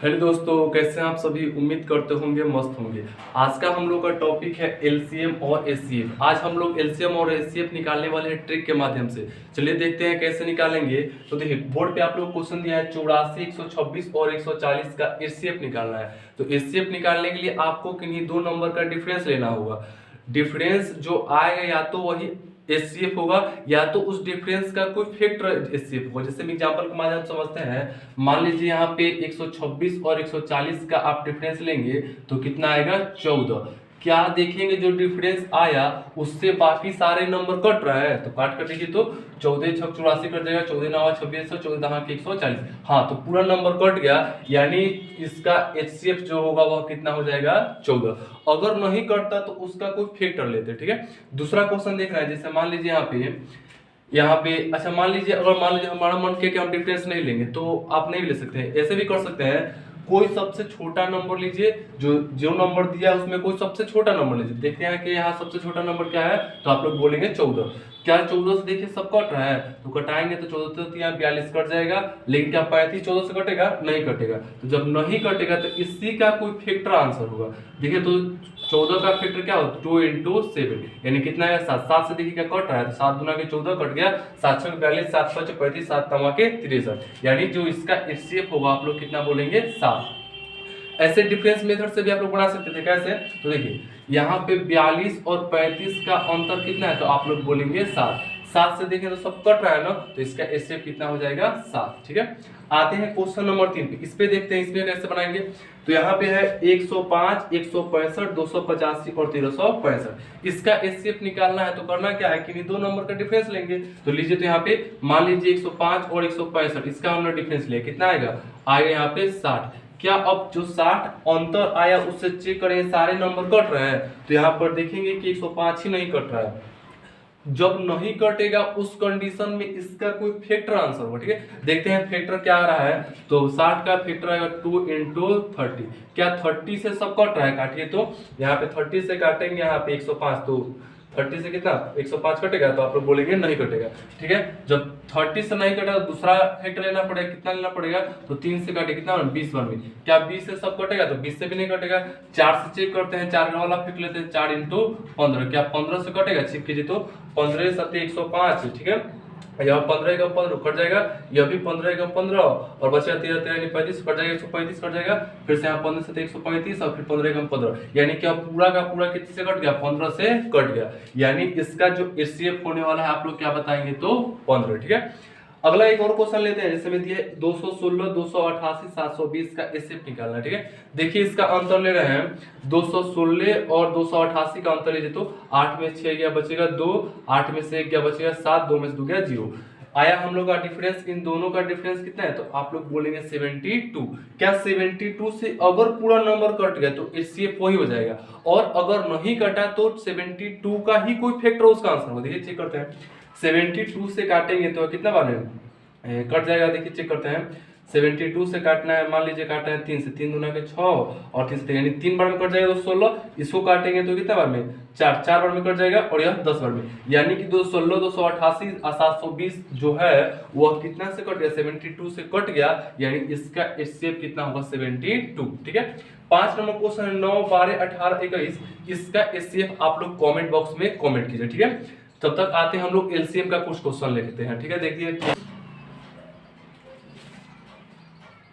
Hello दोस्तों, कैसे हैं आप सभी। उम्मीद करते होंगे मस्त होंगे। आज का हम लोग का टॉपिक है एलसीएम और एचसीएफ। आज हम लोग एलसीएम और एचसीएफ निकालने वाले हैं ट्रिक के माध्यम से। चलिए देखते हैं कैसे निकालेंगे। तो देखिए बोर्ड पे आप लोग क्वेश्चन दिया है 84, 126 और 140 का एचसीएफ निकालना है। तो एचसीएफ निकालने के लिए आपको किन्हीं दो नंबर का डिफरेंस लेना होगा। डिफरेंस जो आएगा या तो वही एचसीएफ होगा या तो उस डिफरेंस का कोई फैक्टर एचसीएफ होगा। जैसे हम एग्जांपल के माध्यम से समझते हैं। मान लीजिए यहाँ पे 126 और 140 का आप डिफरेंस लेंगे तो कितना आएगा 14। क्या देखेंगे जो डिफरेंस आया उससे बाकी सारे नंबर कट रहा है, तो काट कर देखिए तो 14 छक 84 कट जाएगा, 14 9 2600, 14 दहा 140। हाँ, तो पूरा नंबर कट गया, यानी इसका एचसीएफ जो होगा वह कितना हो जाएगा 14। अगर नहीं कटता तो उसका कोई फैक्टर लेते। ठीक है, दूसरा क्वेश्चन देख रहे हैं। जैसे मान लीजिए यहाँ पे अच्छा मान लीजिए हमारा मन किया कि हम डिफरेंस नहीं लेंगे तो आप नहीं ले सकते हैं। ऐसे भी कर सकते हैं, कोई सबसे छोटा नंबर लीजिए, जो जो नंबर दिया है उसमें कोई सबसे छोटा नंबर लीजिए। देखते हैं कि यहाँ सबसे छोटा नंबर क्या है, तो आप लोग बोलेंगे 14। क्या 14 से देखिए सब कट रहा है, तो कटाएंगे तो 14 से यहाँ 42 कट जाएगा। लेकिन क्या 35 14 से कटेगा? नहीं कटेगा। तो जब नहीं कटेगा तो इसी का कोई फैक्टर आंसर होगा। देखिए तो 14 का फैक्टर क्या होता है 2 इंटू 7, यानी कितना है 7। 7 से देखिए क्या कट रहा है, तो 7 गुना के 14 कट गया, 7 6 42, 7 5 35, 7 तमा के 63, यानी जो इसका एचसीएफ होगा आप लोग कितना बोलेंगे 7। ऐसे डिफरेंस मेथड से भी आप लोग बना सकते थे। कैसे? तो देखिए यहाँ पे 42 और 35 का अंतर कितना है, तो आप लोग बोलेंगे 7। 7 से देखें तो सब कट रहा है ना, तो इसका एचसीएफ कितना हो जाएगा 7। ठीक है, आते हैं क्वेश्चन नंबर 3 पे। इस पे देखते हैं इसमें कैसे बनाएंगे। तो यहाँ पे है 105, 165, 285 और 1365। इसका एचसीएफ निकालना है तो करना क्या है कि दो नंबर का डिफरेंस लेंगे। तो लीजिए, तो यहाँ पे मान लीजिए 105 और 165, इसका हमने डिफरेंस लिया, कितना आएगा यहाँ पे 60। क्या अब जो 60 अंतर आया उससे चेक करें सारे नंबर कट रहे हैं, तो यहाँ पर देखेंगे कि 105 ही नहीं कट रहा है। जब नहीं कटेगा उस कंडीशन में इसका कोई फैक्टर आंसर होगा। ठीक है, देखते हैं फैक्टर क्या आ रहा है। तो 60 का फैक्टर आएगा 2 इंटू 30। क्या 30 से सब कट रहा है? काटिए तो यहाँ पे 30 से काटेंगे यहाँ पे 105, तो 30 से कितना 105 कटेगा, तो आप लोग बोलेंगे नहीं कटेगा। ठीक है, जब 30 से नहीं कटेगा तो दूसरा फैक्टर लेना पड़ेगा। कितना लेना पड़ेगा, तो 3 से काटे कितना 20 बन गई। क्या 20 से सब कटेगा, तो 20 से भी नहीं कटेगा। 4 से चेक करते हैं, 4 वाला फैक्टर लेते हैं, 4 इंटू 15। क्या 15 से कटेगा? चेक कीजिए तो 15 7 105। ठीक है, यहाँ 15 का 15 कट जाएगा, यह भी 15 का 15 और बचेगा 13 13 35 कट जाएगा, 135 कट जाएगा। फिर से यहाँ 15 से 135 और फिर 15 का 15, यानी कि अब पूरा का पूरा कितने से कट गया 15 से कट गया। यानी इसका जो एचसीएफ होने वाला है आप लोग क्या बताएंगे, तो 15। ठीक है, अगला एक और क्वेश्चन लेते हैं। जैसे में दिया 216, 288, 720 का एचसीएफ निकालना है। ठीक है, देखिए इसका अंतर ले रहे हैं 216 और 288 का अंतर लीजिए तो 8 में 6 गया बचेगा 2, 8 में से 1 गया बचेगा 7, 2 में से 2 गया 0। आया हम लोग का डिफरेंस, इन दोनों का डिफरेंस कितना है, तो आप लोग बोलेंगे 72। क्या 72 से अगर पूरा नंबर कट गया तो एचसीएफ वही हो जाएगा, और अगर नहीं कटा तो 72 का ही कोई फैक्टर उसका आंसर होगा। देखिए चेक करते हैं, 72 से काटेंगे तो कितना बार में कट जाएगा। देखिए चेक करते हैं, 72 से काटना है, मान लीजिए काटना है 3 से, 3 दूना के 6 और 3 से, यानी 3 बार में कट जाएगा तो 16। इसको काटेंगे तो कितना बार में 4 4 बार में कट जाएगा, और यह 10 बार में, यानी कि 216, 288 और 720 जो है वह कितना से कट गया 72 से कट गया, यानी इसका एचसीएफ कितना होगा 72। ठीक है, 5 नंबर क्वेश्चन 9, 12, 18, 21। इसका एचसीएफ आप लोग कमेंट बॉक्स में कमेंट कीजिए। ठीक है, तब तक आते हैं हम लोग एलसीएम का कुछ क्वेश्चन लेते हैं। ठीक है, देखिए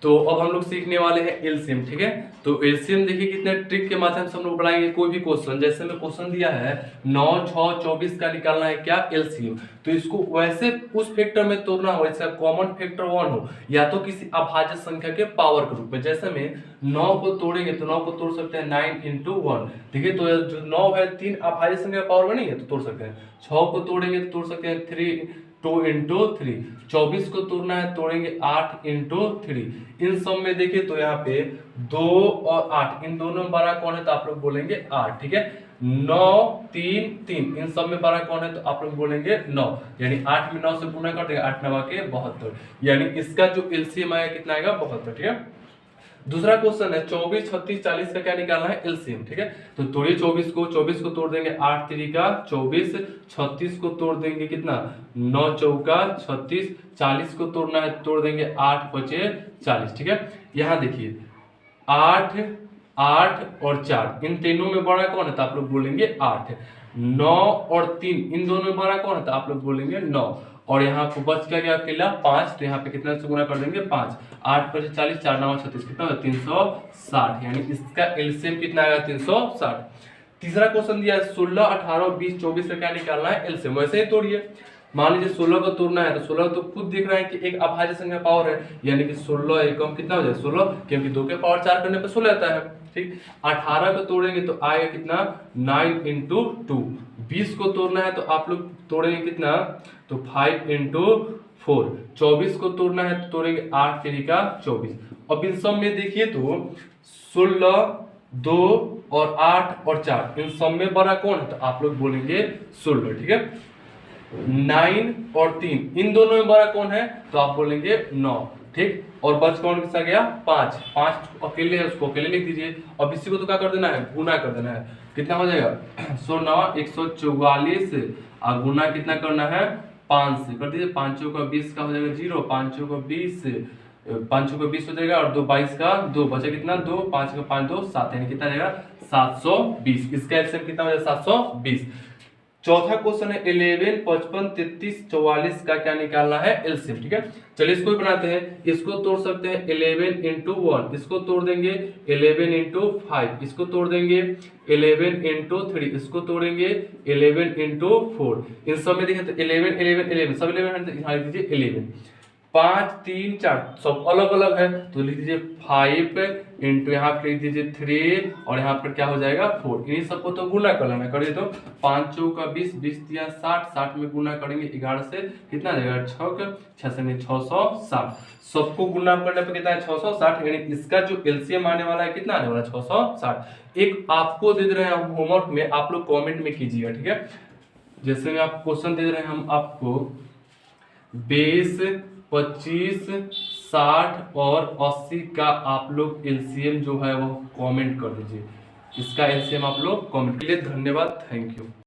तो अब हम लोग सीखने वाले हैं एलसीएम। ठीक है, तो एलसीएम देखिए कितने ट्रिक के माध्यम से हम लोग बनाएंगे कोई भी क्वेश्चन। जैसे में क्वेश्चन दिया है 9 6 24 का निकालना है क्या एलसीएम, तो इसको वैसे उस फैक्टर में तोड़ना हो इसका कॉमन फैक्टर 1 हो, या तो किसी अभाज्य संख्या के पावर के रूप में। जैसे में 9 को तोड़ेंगे तो 9 को तोड़ सकते हैं 9 इंटू 1। देखिए तो जो 9 है 3 अभाज्य संख्या पावर में नहीं है तो तोड़ सकते हैं। 6 को तोड़ेंगे तो तोड़ सकते हैं 2 इंटू 3। 24 को तोड़ना है तोड़ेंगे 8 इंटू 3। इन सब में देखिए तो यहाँ पे 2 और 8 इन दोनों में बड़ा कौन है, तो आप लोग बोलेंगे 8। ठीक है, 9 3 3 इन सब में बड़ा कौन है, तो आप लोग बोलेंगे 9, यानी 8 में 9 से गुना कर देगा 8 9 के 72, यानी इसका जो एलसीएम आएगा कितना आएगा 72। ठीक है, दूसरा क्वेश्चन है 24 36 40 का क्या निकालना है एलसीएम। ठीक है, तो तोड़िए 24 को तोड़ देंगे 8 3 का 24, 36 को तोड़ देंगे कितना 9 चौका 36, 40 को तोड़ना है तोड़ देंगे 8 5 40। ठीक है, यहाँ देखिए 8, 8 और 4 इन तीनों में बड़ा कौन है तो आप लोग बोलेंगे 8। 9 और 3 इन दोनों में बड़ा कौन है तो आप लोग बोलेंगे 9। और यहाँ पे बच गया अकेला 5, तो यहाँ पे कितना से गुना कर देंगे 5। 8 5 40, 4 9 36, कितना होगा 360, यानी इसका एलसीएम कितना आएगा 360। तीसरा क्वेश्चन दिया है 16, 18, 20, 24 का क्या निकालना है एलसीएम। वैसे ही तोड़िए, मान लीजिए 16 को तोड़ना है तो 16 तो खुद दिख रहा है कि एक अभाज्य संख्या पावर है, यानी कि 16 एकम कितना हो जाए 16, क्योंकि 2 के पावर 4 करने पे 16 आता है। ठीक, 18 को तोड़ेंगे तो आएगा कितना 9 इंटू 2। 20 को तोड़ना है तो आप लोग तोड़ेंगे कितना तो 5 इंटू 4। 24 को तोड़ना है तो तोड़ेंगे 8 3 का 24। अब इन सब में देखिए तो 16, 2 और 8 और 4 इन सब में बड़ा कौन है तो आप लोग बोलेंगे 16। ठीक है, 9 और 3 इन दोनों में बड़ा कौन है तो आप बोलेंगे 9। ठीक, और बच कौन किसका गया 5। 5 अकेले है, उसको अकेले लिख दीजिए। अब इसी को तो क्या कर देना है गुना कर देना है, कितना हो जाएगा 109 144 और गुना कितना करना है 5 से कर दीजिए। 5 का 20 का हो जाएगा 0, 5 का 20, 5 का 20 हो जाएगा और 2 22 का 2 बचा कितना 2, 5 का 5 2 7, यानी कितना जाएगा 720। इसका एलसीएम कितना हो जाएगा 720। चौथा क्वेश्चन है 11, 55, 33, 44 का क्या निकालना है एलसीएम। ठीक है, चलिए इसको भी बनाते हैं। इसको तोड़ सकते हैं 11 इंटू 1, इसको तोड़ देंगे 11 इंटू 5, इसको तोड़ देंगे 11 इंटू 3, इसको तोड़ेंगे 11 इंटू 4। इन सब में देखें तो 11 11 11 सब 11 यहाँ लिख दीजिए 11। 5 3 4 सब अलग अलग है तो लिख दीजिए 5 इंटू यहाँ पे लिख दीजिए 3 और यहाँ पर क्या हो जाएगा 4। इन्हीं सबको तो गुना कर लेना, करिए तो 5 का 20, 20 दिया 60, 60 में गुना करेंगे 11 से कितना जाएगा 6 से 660। सबको गुना करने पर कितना है 660, यानी इसका जो एलसीएम आने वाला है कितना आने वाला है 660। एक आपको दे दे रहे हैं होमवर्क में, आप लोग कॉमेंट में कीजिएगा। ठीक है, जैसे में आप क्वेश्चन दे रहे हैं हम आपको 20, 25, 60 और 80 का आप लोग एलसीएम जो है वो कमेंट कर दीजिए। इसका एलसीएम आप लोग कमेंट के लिए धन्यवाद, थैंक यू।